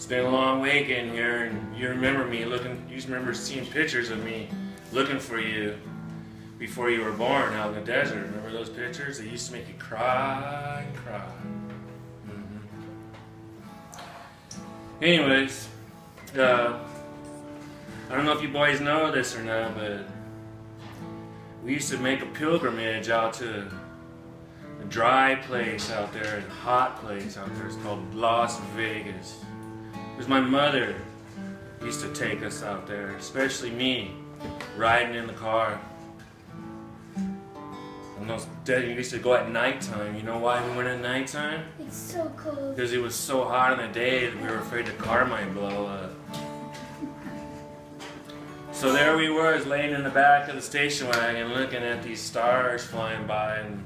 It's been a long week in here, and you remember me looking. You remember seeing pictures of me looking for you before you were born out in the desert. Remember those pictures? They used to make you cry and cry. Anyways, I don't know if you boys know this or not, but we used to make a pilgrimage out to a dry place out there, a hot place out there. It's called Las Vegas. It was my mother who used to take us out there, especially me, riding in the car. And those days we used to go at nighttime. You know why we went at nighttime? It's so cold. Because it was so hot in the day that we were afraid the car might blow up. So there we were, laying in the back of the station wagon looking at these stars flying by. And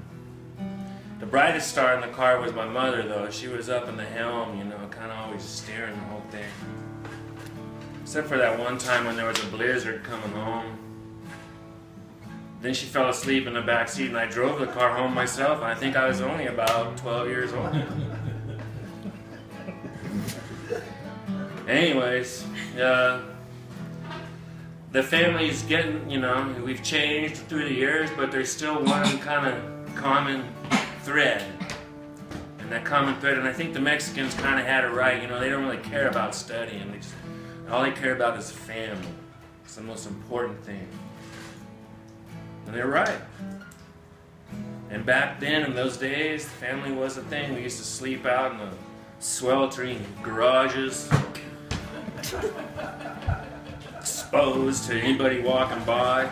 the brightest star in the car was my mother, though. She was up in the helm, you know, kind of always steering the whole thing. Except for that one time when there was a blizzard coming home. Then she fell asleep in the back seat, and I drove the car home myself. And I think I was only about 12 years old. Anyways, the family's getting, you know, we've changed through the years, but there's still one kind of common thread. And that common thread, and I think the Mexicans kind of had it right, you know, they don't really care about studying. All they care about is family. It's the most important thing. And they're right. And back then, in those days, family was a thing. We used to sleep out in the sweltering garages, exposed to anybody walking by.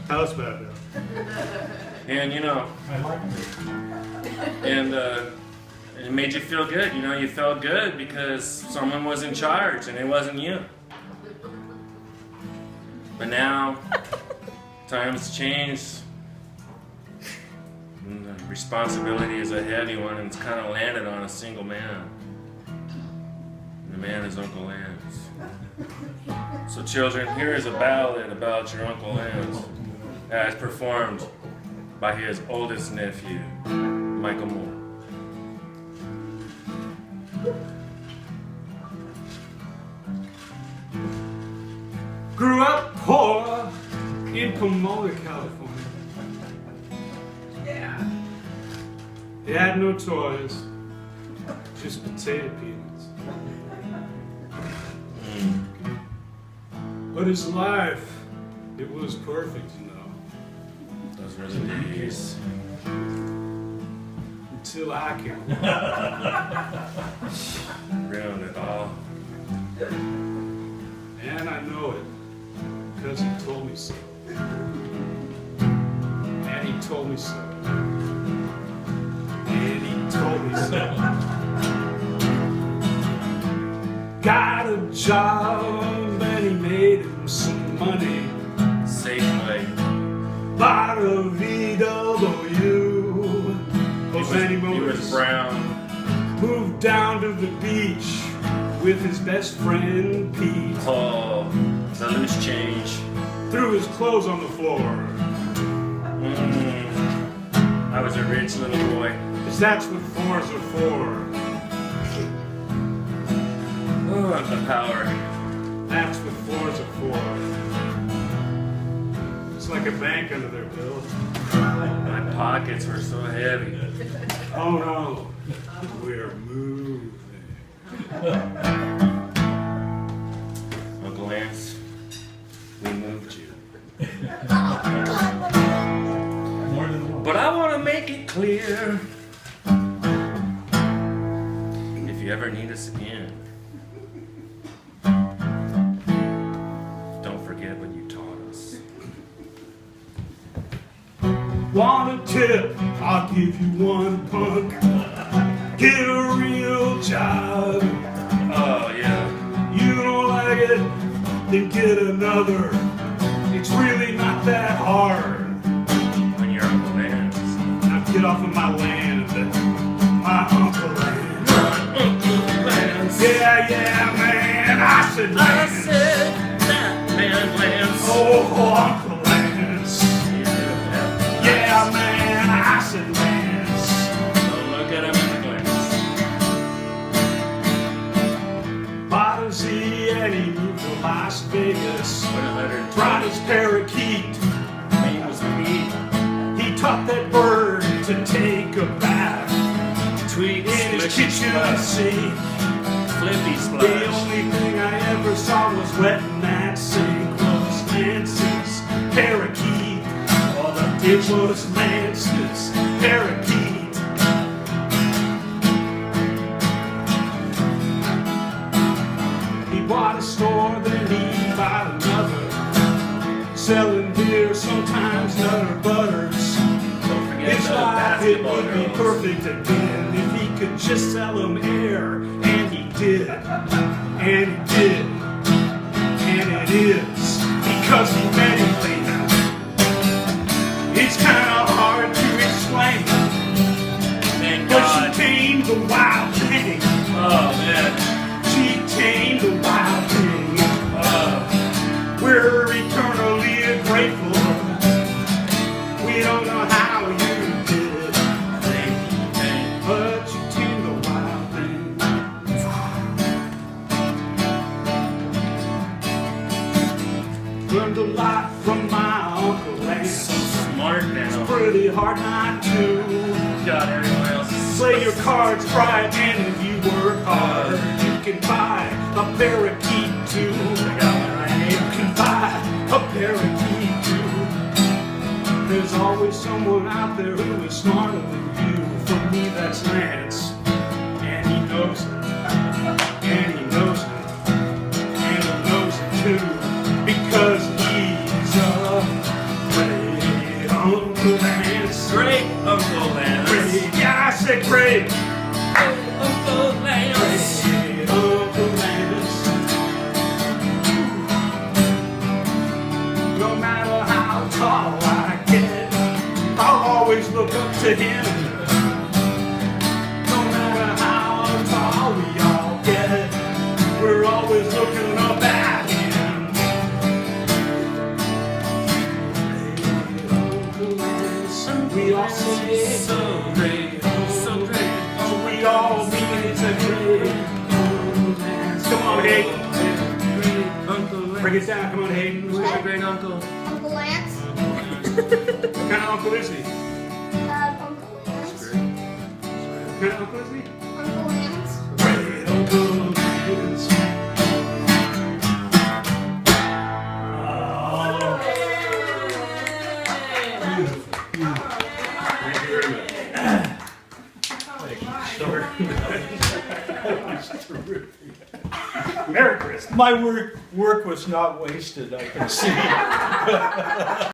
House bad now. And you know, and it made you feel good. You know, you felt good because someone was in charge and it wasn't you. But now, times change. And the responsibility is a heavy one, and it's kind of landed on a single man. And the man is Uncle Lance. So children, here is a ballad about your Uncle Lance, as performed by his oldest nephew, Michael Moore. Grew up poor in Pomona, California. Yeah. They had no toys, just potato peanuts. But his life, it was perfect, you know. Those were the days. Until I came. Ruined it all. And I know it, because he told me so. And he told me so. And he told me so. Got a job and he made him some money. Safeway. Bought a VW. He was brown. Moved down to the beach with his best friend Pete. Oh, the loose change. Threw his clothes on the floor. I was a rich little boy. 'Cause that's what fours are for. Oh, the power. That's what fours are for. It's like a bank under their bill. My pockets were so heavy. Oh no, we're moving. Uncle Lance, we moved you. But I want to make it clear, if you ever need us again, don't forget what you taught us. Want a tip? I'll give you one, punk. Get a real job. Oh, yeah. You don't like it? Then get another. It's really not that hard. When you're Uncle Lance. Now get off of my land. My Uncle Lance. Uncle Lance. Yeah, man. I said Lance. I said that man Lance. Oh, Uncle Lance. Yeah, man. I said Lance. So look at him in the glass. was parakeet. He was Pete. He taught that bird to take a bath Tweet, in his slick, kitchen splash, sink. flippy The splash. only thing I ever saw was wetting that sink was Lance's parakeet. It was Lance's parakeet. He bought a store, then he bought another, selling beer, sometimes nutter butters. Don't forget His the life, it basketball would be girls. perfect again if he could just sell them air. And he did. And he did. And it is because he met Elena. It's kind of hard to explain, Thank but God. she tamed the wild thing. Oh man. She tamed the wild thing. We're eternally grateful. We don't know how you did it, but you tamed the wild thing. Learned a lot from my Uncle Lance. So smart now. Pretty hard not to God, everyone else is play your cards right, and if you work hard, you can buy a parakeet too. You can buy a parakeet too. There's always someone out there who is smarter than you. For me, that's Lance, and he knows it, and he knows it, and he knows it too, because he's a great Uncle Lance. great Uncle Lance. Great, yeah, I said great. Uncle Lance. Great Uncle Lance. No matter how tall I get, I'll always look up to him. No matter how tall we all get, we're always looking up at him. Great Uncle Lance. We all say So great. So great. we all mean it's a great Uncle Lance. Come on, Hayden. Great Uncle Lance. Bring it down. Come on, Hayden. Who's your great uncle? Uncle Lance. What kind of uncle is he? Uncle Lance. What kind of uncle is he? Uncle Lance. Great Uncle Lance. Merry Christmas. My work was not wasted, I can see.